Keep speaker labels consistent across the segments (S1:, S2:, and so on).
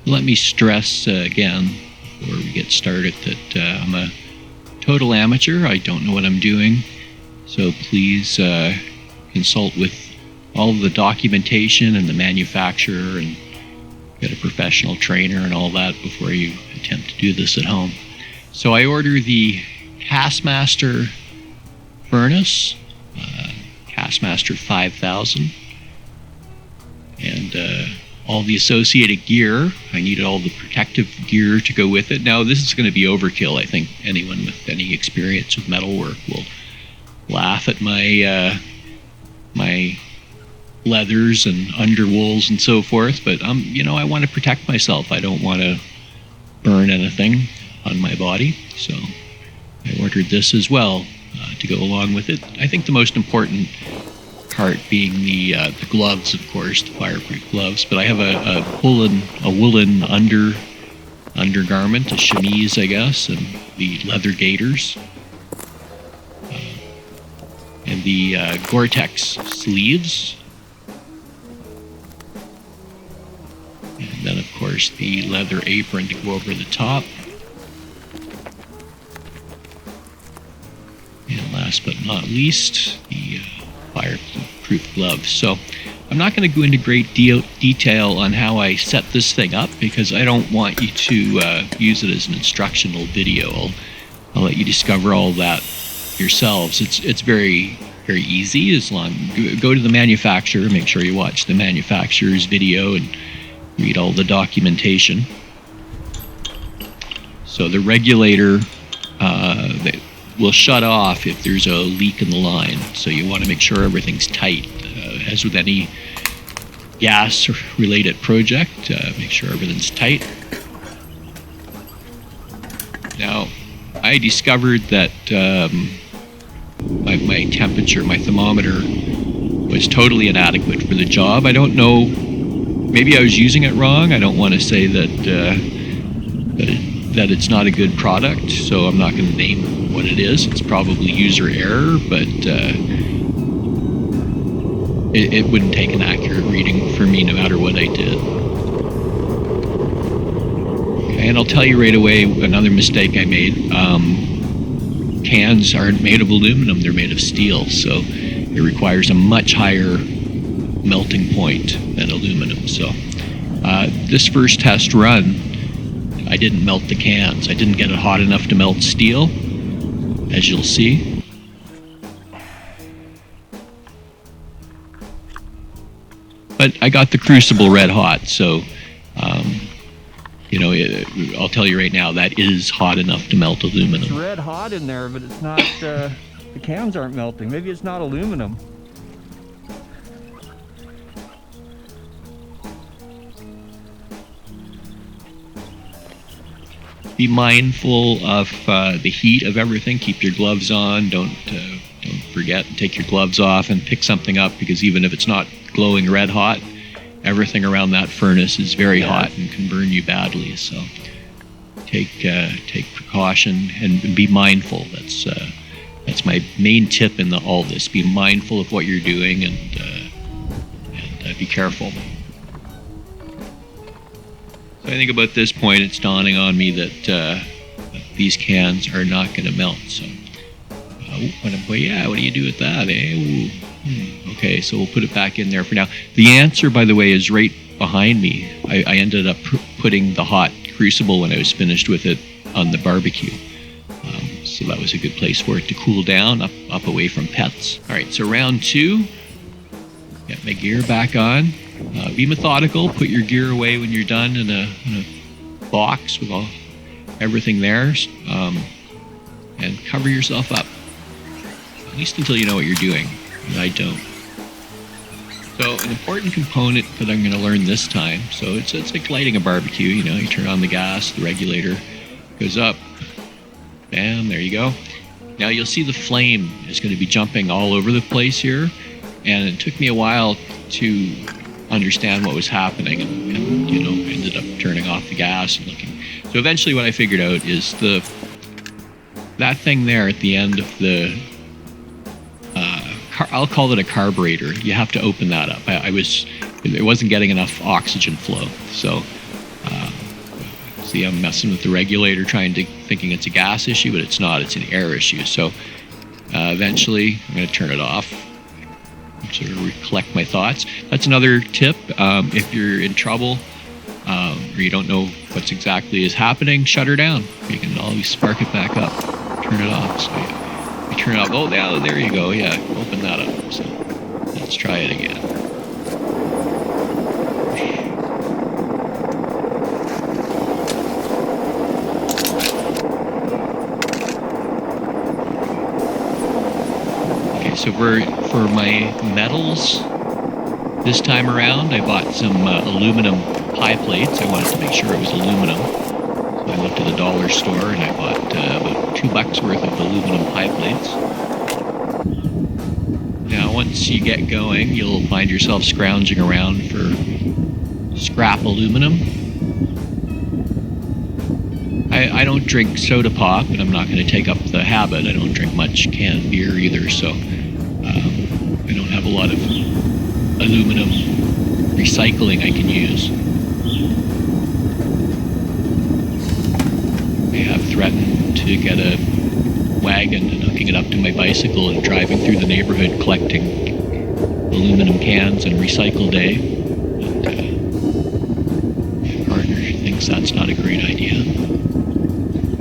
S1: let me stress again before we get started that I'm a total amateur. I don't know what I'm doing, so please consult with all of the documentation and the manufacturer and get a professional trainer and all that before you attempt to do this at home. So I order the Castmaster furnace, Castmaster 5000, and all the associated gear. I needed all the protective gear to go with it. Now this is going to be overkill. I think anyone with any experience with metalwork will laugh at my my leathers and underwools and so forth, but I want to protect myself. I don't want to burn anything on my body, so I ordered this as well to go along with it. I think the most important part being the gloves, of course, the fireproof gloves. But I have a woolen undergarment, a chemise, I guess, and the leather gaiters, and the Gore-Tex sleeves, and then, of course, the leather apron to go over the top. And last but not least, the fireproof gloves. So I'm not going to go into great detail on how I set this thing up, because I don't want you to use it as an instructional video. I'll let you discover all that yourselves. It's very, very easy. As long go to the manufacturer, make sure you watch the manufacturer's video and read all the documentation. So the regulator that will shut off if there's a leak in the line. So you want to make sure everything's tight. As with any gas-related project, make sure everything's tight. Now, I discovered that my temperature, my thermometer, was totally inadequate for the job. I don't know, maybe I was using it wrong. I don't want to say that it's not a good product, so I'm not going to name what it is. It's probably user error, but it wouldn't take an accurate reading for me no matter what I did. Okay, and I'll tell you right away another mistake I made. Cans aren't made of aluminum, they're made of steel, so it requires a much higher melting point than aluminum. So this first test run, I didn't melt the cans. I didn't get it hot enough to melt steel, as you'll see. But I got the crucible red hot, so I'll tell you right now, that is hot enough to melt aluminum.
S2: It's red hot in there, but it's not, the cans aren't melting. Maybe it's not aluminum.
S1: Be mindful of the heat of everything. Keep your gloves on. Don't forget to take your gloves off and pick something up, because even if it's not glowing red hot, everything around that furnace is very hot and can burn you badly. So take precaution and be mindful. That's my main tip in all this. Be mindful of what you're doing and be careful. I think about this point, it's dawning on me that these cans are not going to melt. So, what do you do with that? Okay, so we'll put it back in there for now. The answer, by the way, is right behind me. I ended up putting the hot crucible when I was finished with it on the barbecue. So that was a good place for it to cool down, up away from pets. All right, so round 2. Get my gear back on. Be methodical. Put your gear away when you're done in a box with everything there, and cover yourself up, at least until you know what you're doing. And I don't. So an important component that I'm going to learn this time. So it's like lighting a barbecue. You turn on the gas, the regulator goes up, bam, there you go. Now you'll see the flame is going to be jumping all over the place here, and it took me a while to understand what was happening, and ended up turning off the gas and looking. So eventually what I figured out is that thing there at the end of the I'll call it a carburetor. You have to open that up. It wasn't getting enough oxygen flow, so see I'm messing with the regulator, thinking it's a gas issue, but it's not. It's an air issue. So eventually, I'm going to turn it off. Sort of collect my thoughts. That's another tip. If you're in trouble or you don't know what's exactly is happening, shut her down. You can always spark it back up. Turn it off. So you turn it off. Oh, yeah, there you go. Yeah, open that up. So let's try it again. So for my metals this time around, I bought some aluminum pie plates. I wanted to make sure it was aluminum. So I went to the dollar store and I bought about $2 worth of aluminum pie plates. Now, once you get going, you'll find yourself scrounging around for scrap aluminum. I don't drink soda pop, and I'm not going to take up the habit. I don't drink much canned beer either, so I don't have a lot of aluminum recycling I can use. I have threatened to get a wagon and hooking it up to my bicycle and driving through the neighborhood collecting aluminum cans on recycle day. But my partner thinks that's not a great idea.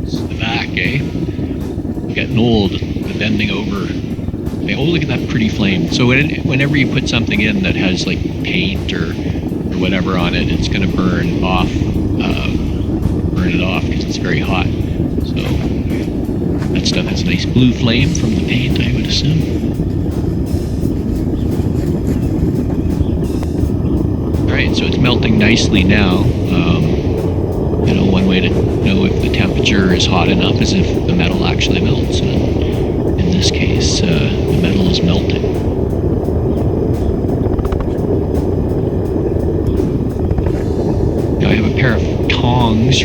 S1: It's the back, eh? I'm getting old, the bending over. Oh, look at that pretty flame. So whenever you put something in that has like paint or whatever on it, it's going to burn it off because it's very hot. So that stuff has a nice blue flame from the paint, I would assume. Alright, so it's melting nicely now. One way to know if the temperature is hot enough is if the metal actually melts. And in this case, the metal is melting. Now I have a pair of tongs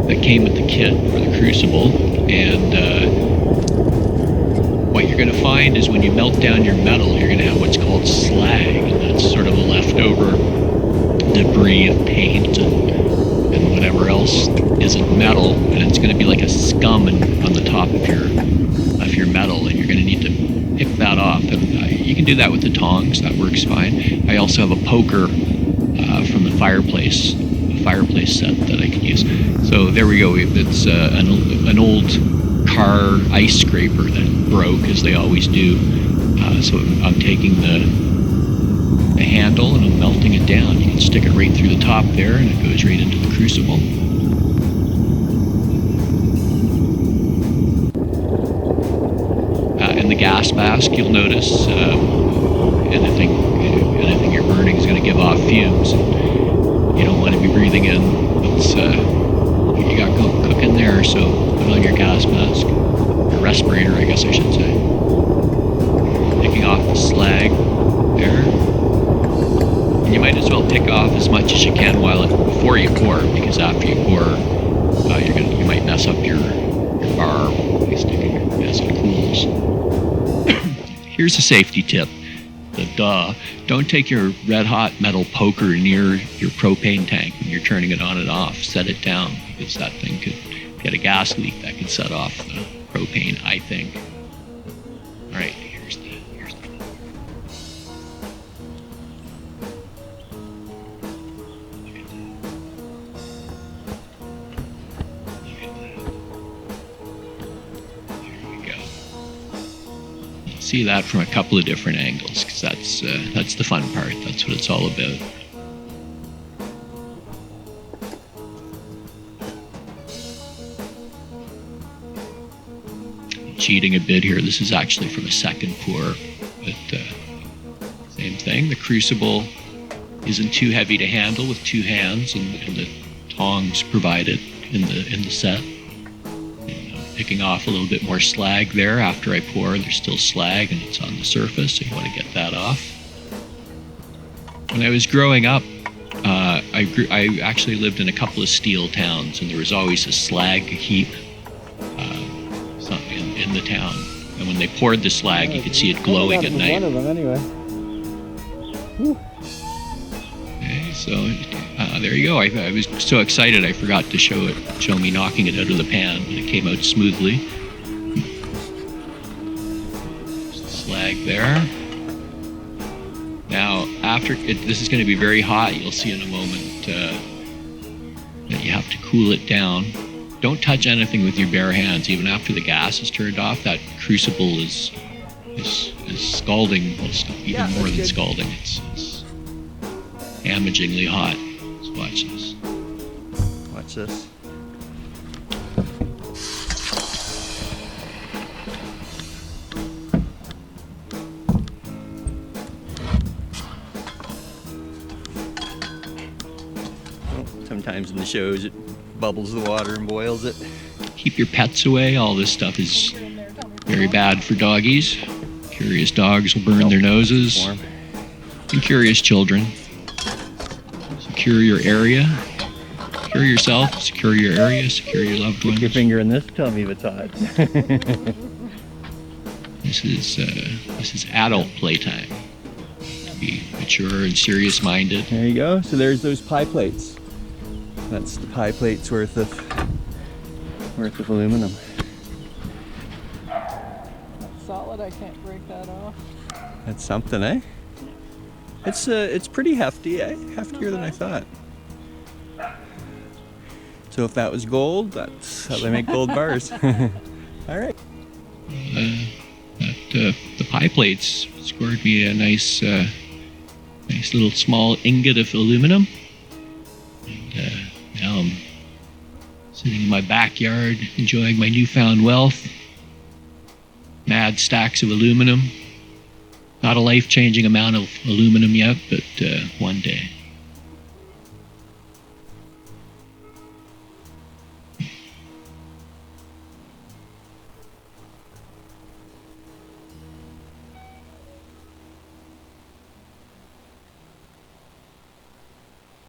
S1: that came with the kit for the crucible, and what you're going to find is when you melt down your metal, you're going to have what's called slag, and that's sort of a leftover debris of paint and whatever else isn't metal, and it's going to be like a scum on the top of your metal, and you're going to need to pick that off. And you can do that with the tongs. That works fine. I also have a poker from the fireplace set that I can use. So there we go. It's an old car ice scraper that broke, as they always do. So I'm taking the handle and I'm melting it down. You can stick it right through the top there, and it goes right into the crucible. In the gas mask, you'll notice anything you're burning is going to give off fumes. You don't want to be breathing in what's you got cooking there, so put on your gas mask, your respirator, I guess I should say. Picking off the slag there. And you might as well pick off as much as you can before you pour, because after you pour, you might mess up your bar as it cools. Here's a safety tip. Don't take your red hot metal poker near your propane tank when you're turning it on and off. Set it down, because that thing could get a gas leak that could set off the propane, I think. All right, here's the. See that from a couple of different angles, because that's the fun part. That's what it's all about. I'm cheating a bit here. This is actually from a second pour, but same thing. The crucible isn't too heavy to handle with two hands, and the tongs provided in the set. Picking off a little bit more slag there after I pour. There's still slag and it's on the surface, so you want to get that off. When I was growing up, I actually lived in a couple of steel towns, and there was always a slag heap in the town. And when they poured the slag, you could see it glowing at night.
S2: One of them, anyway.
S1: Okay, So there you go. I was so excited I forgot to show me knocking it out of the pan, but it came out smoothly. Slag there. Now, this is going to be very hot. You'll see in a moment that you have to cool it down. Don't touch anything with your bare hands. Even after the gas is turned off, that crucible is scalding. Well, even more than scalding. It's damagingly hot. Let's watch this.
S2: Watch this. Sometimes in the shows it bubbles the water and boils it.
S1: Keep your pets away. All this stuff is very bad for doggies. Curious dogs will burn their noses. And curious children. Secure your area. Secure yourself. Secure your area. Secure your loved ones.
S2: Stick your finger in this. Tell me if it's hot.
S1: This is adult playtime. Be mature and serious-minded.
S2: There you go. So there's those pie plates. That's the pie plates worth of aluminum.
S3: Solid, I can't break that off.
S2: That's something, eh? It's pretty hefty, eh? Heftier than I thought. So if that was gold, that's how they make gold bars. All right.
S1: The pie plates scored me a nice little small ingot of aluminum. And now I'm sitting in my backyard enjoying my newfound wealth. Mad stacks of aluminum. Not a life-changing amount of aluminum yet, but one day.